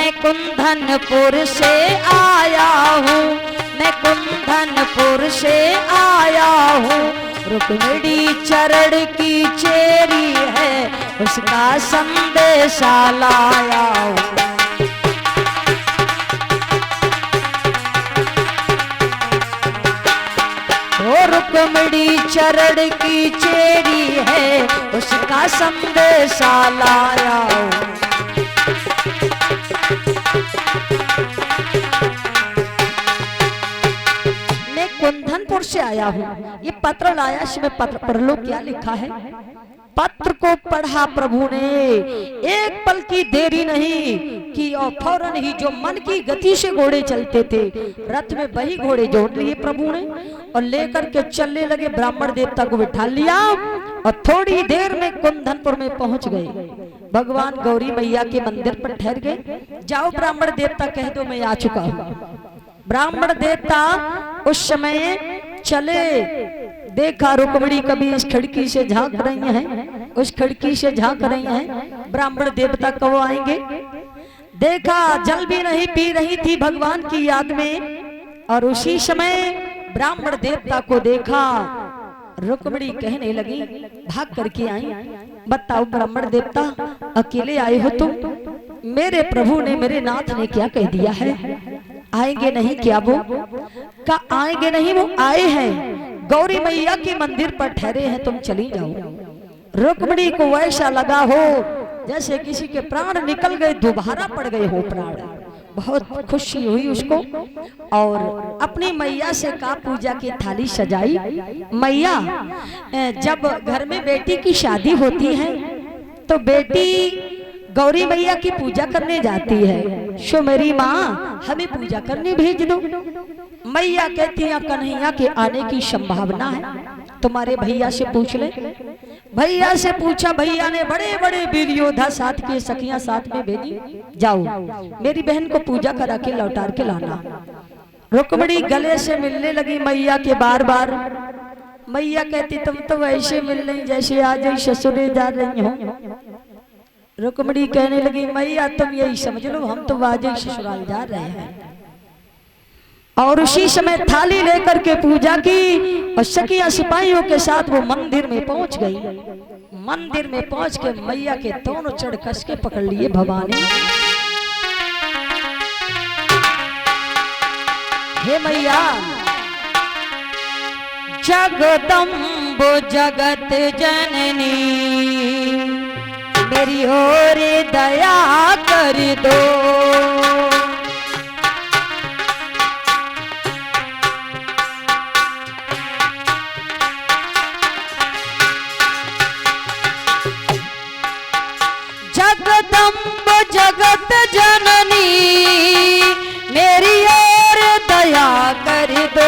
मैं कुंदनपुर से आया हूँ, मैं कुंदनपुर से आया हूँ। रुक्मिणी चरण की चेरी है, उसका संदेशा लाया हूँ। रुक्मिणी चरण की चेरी है, उसका संदेशा लाया हूँ। मैं कुंदनपुर से आया हूँ। ये पत्र लाया, इसमें पत्र पर लो क्या लिखा है। पत्र को पढ़ा प्रभु ने, एक पल की देरी नहीं कि और फौरन ही जो मन की गति से घोड़े चलते थे, रथ में वही घोड़े जोड़ लिए प्रभु ने और लेकर के चलने लगे। ब्राह्मण देवता को बिठा लिया और थोड़ी देर में कुंदनपुर में पहुंच गए। भगवान गौरी मैया के मंदिर पर ठहर गए। जाओ ब्राह्मण देवता कह दो मैं आ चुका हूँ। ब्राह्मण देवता उस समय चले, देखा रुक्मिणी कभी इस खिड़की से झांक रही हैं, उस खिड़की से झांक रही हैं। ब्राह्मण देवता कब आएंगे, देखा जल भी नहीं पी रही थी भगवान की याद में। और उसी समय ब्राह्मण देवता को देखा, रुक्मिणी कहने लगी, भाग करके आई। बताओ ब्राह्मण देवता अकेले आए हो तुम? मेरे प्रभु ने, मेरे नाथ ने क्या कह दिया है? आएंगे नहीं क्या वो? का आएंगे नहीं, वो आए हैं, गौरी मैया के मंदिर पर ठहरे हैं, तुम चली जाओ। रुक्मिणी को ऐसा लगा हो जैसे किसी के प्राण निकल गए, दोबारा पड़ गए हो प्राण। बहुत खुशी हुई उसको और अपनी मैया से कहा पूजा की थाली सजाई। मैया, जब घर में बेटी की शादी होती है तो बेटी गौरी मैया की पूजा करने जाती है, सो मेरी माँ हमें पूजा करने भेज दो। मैया कहती है कन्हैया के आने की संभावना है, तुम्हारे भैया से पूछ ले। भैया से पूछा, भैया ने बड़े बड़े वीर योद्धा साथ के सखियां साथ में भेजी, जाओ मेरी बहन को पूजा करा के लौटार के लाना। रुक्मिणी गले से मिलने लगी मैया के बार बार। मैया कहती तुम तो वैसे मिल रही जैसे आज ही ससुरे जा रही हो। रुक्मिणी कहने लगी मैया तुम यही समझ लो, हम तो आज ही ससुराल जा रहे हैं। और उसी समय थाली लेकर के पूजा की और सखिया सिपाहियों के साथ वो मंदिर में पहुंच गई। मंदिर में पहुंच के मैया के दोनों चढ़ कस के पकड़ लिए भवानी। हे मैया, जगदम्ब जगत जननी मेरी ओर दया कर दो। जगदम्ब जगत जननी मेरी ओर दया कर दो।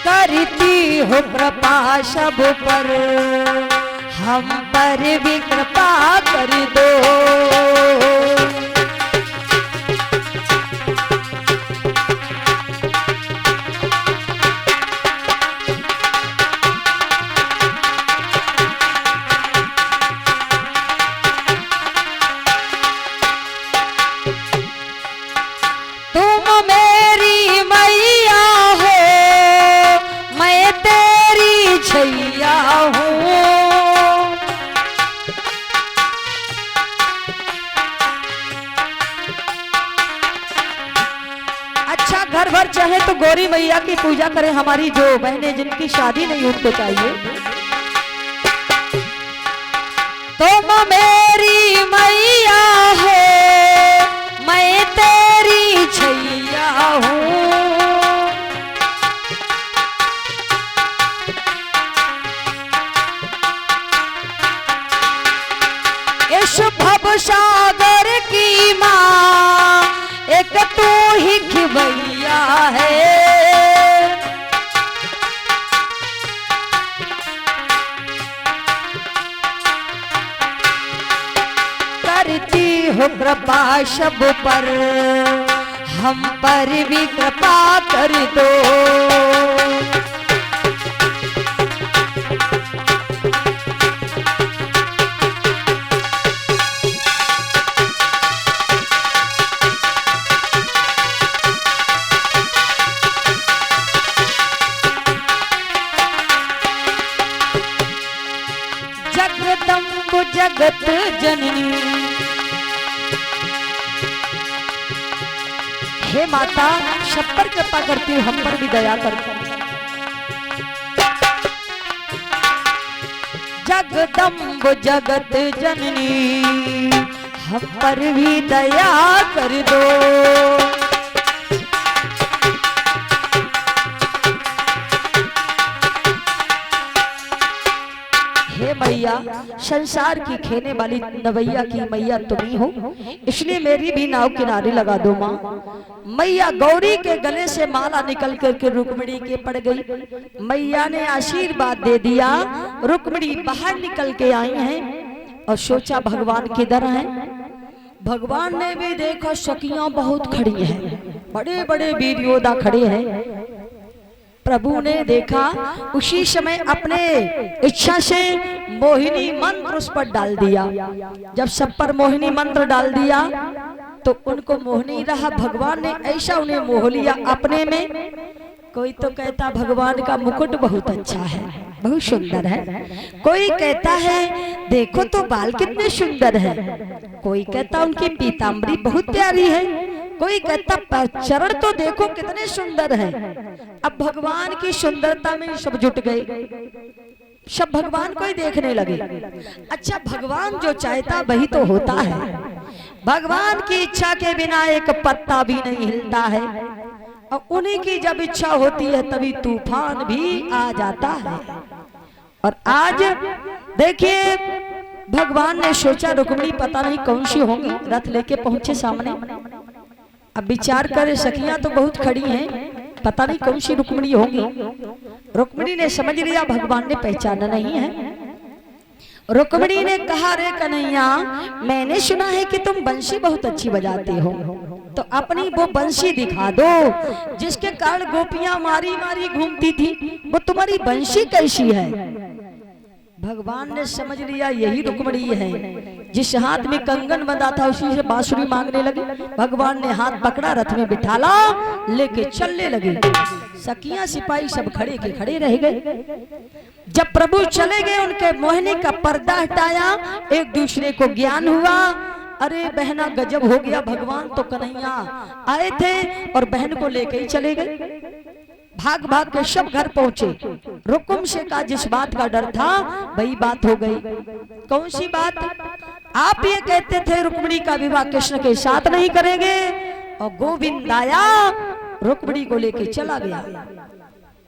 करती हो कृपा सब पर, हम पर भी कृपा कर दो। अच्छा घर भर चाहे तो गौरी मैया की पूजा करें, हमारी जो बहनें जिनकी शादी नहीं उनको चाहिए। तुम मेरी मैया हो, मैं तेरी छैया हूँ। इस भव सागर की माँ एक तू ही खिवैया है। करती हो कृपा सब पर, हम पर भी कृपा कर दो। जगत जननी। हे माता सब पर कृपा करती हूँ, हम पर भी दया करती। जगदम्ब जगत जननी हम पर भी दया कर दो। हे मैया संसार की खेने वाली नवैया की मैया तुम ही हो, इसलिए मेरी भी नाव किनारे लगा दो माँ। मैया गौरी के गले से माला निकल करके रुक्मिणी के पड़ गई। मैया ने आशीर्वाद दे दिया, रुक्मिणी बाहर निकल के आई हैं और सोचा भगवान किधर हैं। भगवान ने भी देखा सखियां बहुत खड़ी हैं, बड़े बड़े वीर योद्धा खड़े हैं। प्रभु ने देखा, उसी समय अपने इच्छा से मोहिनी मंत्र उस पर डाल दिया। जब सब पर मोहिनी मंत्र डाल दिया तो उनको मोह नहीं रहा, भगवान ने ऐसा उन्हें मोह लिया अपने में। कोई तो कहता भगवान का मुकुट बहुत अच्छा है, बहुत सुंदर है। कोई कहता है देखो तो बाल कितने सुंदर है। कोई कहता उनकी पीताम्बरी बहुत प्यारी है। कोई कहता चरण तो देखो कितने सुंदर है। अब भगवान की सुंदरता में सब जुट गए, सब भगवान को ही देखने लगे। अच्छा भगवान जो चाहता वही तो होता है। भगवान की इच्छा के बिना एक पत्ता भी नहीं हिलता है, और उन्हीं की जब इच्छा होती है तभी तूफान भी आ जाता है। और आज देखिए भगवान ने सोचा रुक्मिणी पता नहीं कौन सी होंगी, रथ लेके पहुंचे सामने। अब विचार करे सखियां तो बहुत खड़ी हैं, पता नहीं कौन सी रुक्मिणी होंगी। रुक्मिणी ने समझ लिया भगवान ने पहचाना नहीं है। रुक्मिणी ने कहा रे कन्हैया मैंने सुना है कि तुम बंसी बहुत अच्छी बजाते हो, तो अपनी वो बंसी दिखा दो जिसके कारण गोपियां मारी मारी घूमती थी, वो तुम्हारी बंसी कैसी है। भगवान ने समझ लिया यही रुक्मिणी है। जिस हाथ में कंगन बंधा था उसी से बांसुरी मांगने लगे। भगवान ने हाथ पकड़ा, रथ में बिठाला, लेके चलने लगे। सखियां सिपाही सब खड़े के खड़े रह गए। जब प्रभु चले गए उनके मोहिनी का पर्दा हटाया, एक दूसरे को ज्ञान हुआ। अरे बहना गजब हो गया, भगवान तो कन्हैया आए थे और बहन को लेके ही चले गए। भाग भाग के सब घर पहुंचे। रुकुम से का जिस बात का डर था वही बात हो गई। कौन सी बात? आप ये कहते थे रुक्मिणी का विवाह कृष्ण के साथ नहीं करेंगे, और गोविंद आया रुक्मिणी को लेके चला गया।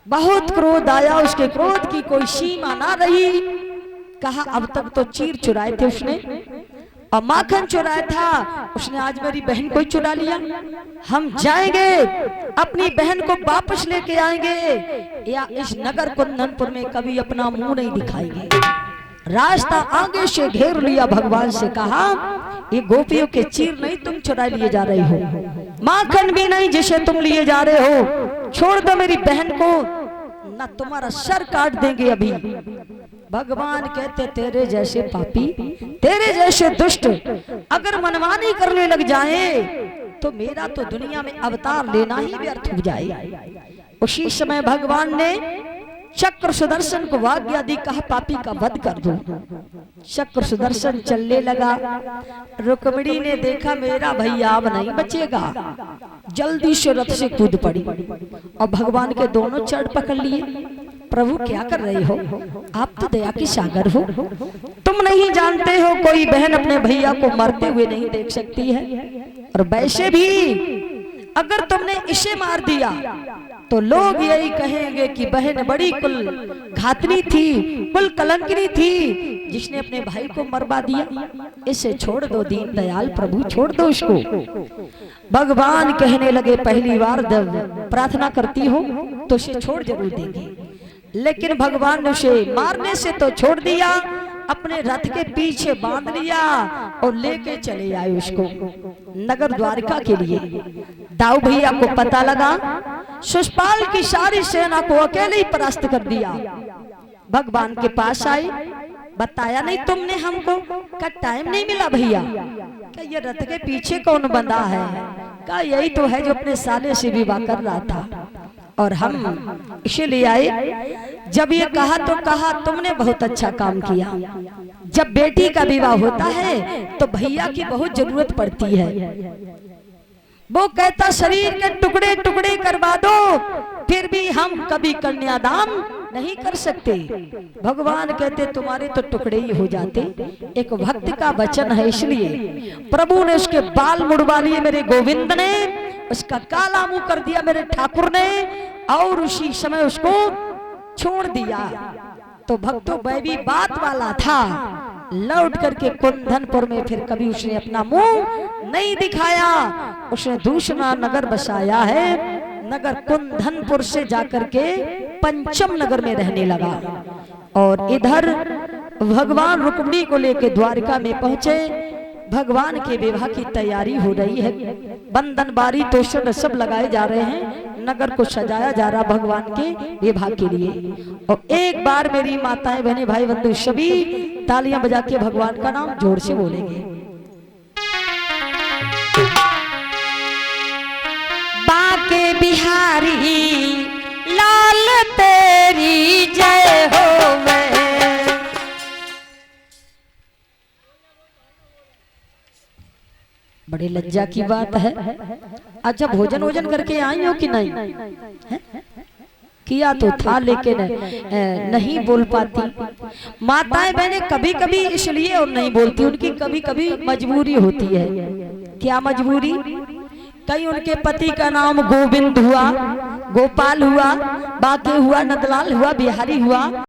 बहुत क्रोध आया, उसके क्रोध की कोई सीमा ना रही। कहा अब तक तो चीर चुराए थे उसने और माखन चुराया था उसने, आज मेरी बहन को चुरा लिया। हम जाएंगे अपनी बहन को वापस लेके आएंगे, या इस नगर कुंदनपुर में कभी अपना मुंह नहीं दिखाएंगे। रास्ता आगे से घेर लिया। भगवान से कहा ये गोपियों के चीर नहीं तुम चुरा लिए जा रहे हो, माखन भी नहीं जिसे तुम लिए जा रहे हो। छोड़ दो मेरी बहन को, ना तुम्हारा सर काट देंगे अभी। भगवान कहते तेरे जैसे पापी, तेरे जैसे दुष्ट अगर मनमानी करने लग जाए तो मेरा तो दुनिया में अवतार लेना ही व्यर्थ हो जाए। उसी समय भगवान ने चक्र सुदर्शन को आज्ञा दी, कहा पापी का वध कर दो। चक्र सुदर्शन चलने लगा। रुक्मिणी ने देखा मेरा भैया अब नहीं बचेगा, जल्दी से रथ से कूद पड़ी और भगवान के दोनों चरण पकड़ लिए। प्रभु क्या कर रहे हो? आप तो दया की सागर हो, तुम नहीं जानते हो कोई बहन अपने भैया को मरते हुए नहीं देख सकती है। और वैसे भी अगर तुमने इसे मार दिया तो लोग यही कहेंगे कि बहन बड़ी कुल घातनी थी, कुल कलंकिनी थी, जिसने अपने भाई को मरवा दिया। इसे छोड़ दो दीन दयाल प्रभु, छोड़ दो उसको। भगवान कहने लगे पहली बार जब प्रार्थना करती हो तो उसे छोड़ जरूर देंगे, लेकिन भगवान ने उसे मारने से तो छोड़ दिया, अपने रथ के पीछे बांध लिया और लेके चले आए उसको नगर द्वारका के लिए। दाऊ भैया को पता लगा, शिशुपाल की सारी सेना को अकेले ही परास्त कर दिया। भगवान के पास आई, बताया नहीं तुमने हमको? का टाइम नहीं मिला भैया? क्या ये रथ के पीछे कौन बंधा है? का यही तो है जो अपने साले से विवाह कर रहा था और हम इसे ले आए। जब ये कहा तो कहा तुमने बहुत अच्छा काम किया, जब बेटी का विवाह होता है तो भैया की बहुत जरूरत पड़ती है। वो कहता शरीर के टुकड़े टुकड़े करवा दो, फिर भी हम कभी कन्यादान नहीं कर सकते। भगवान कहते तुम्हारे तो टुकड़े ही हो जाते। एक भक्त का वचन है, इसलिए प्रभु ने उसके बाल मुड़वा लिए मेरे गोविंद ने, उसका काला मुंह कर दिया मेरे ठाकुर ने, और उसी समय उसको छोड़ दिया। तो भक्तों वैभी बात वाला था, लौट करके कुंदनपुर में फिर कभी उसने अपना मुंह नहीं दिखाया। उसने दूसरा नगर बसाया है, नगर कुंदनपुर से जाकर के पंचम नगर में रहने लगा। और इधर भगवान रुक्मिणी को लेकर द्वारका में पहुंचे। भगवान के विवाह की तैयारी हो रही है, बंधन बारी तोषण सब लगाए जा रहे हैं, नगर को सजाया जा रहा भगवान के विवाह के लिए। और एक बार मेरी माताएं बहनें भाई बंधु सभी तालियां बजा के भगवान का नाम जोर से बोलेंगे। बाके बिहारी लाल तेरी जय हो मैं। बड़ी लज्जा की बात है। अच्छा भोजन वोजन करके आई हो कि नहीं है? किया तो था लेकिन नहीं बोल पाती। माताएं बहनें कभी कभी इसलिए और नहीं बोलती, उनकी कभी कभी मजबूरी होती है। क्या मजबूरी? कहीं उनके पति का नाम गोविंद हुआ, गोपाल हुआ, बाके हुआ, नंदलाल हुआ, बिहारी हुआ,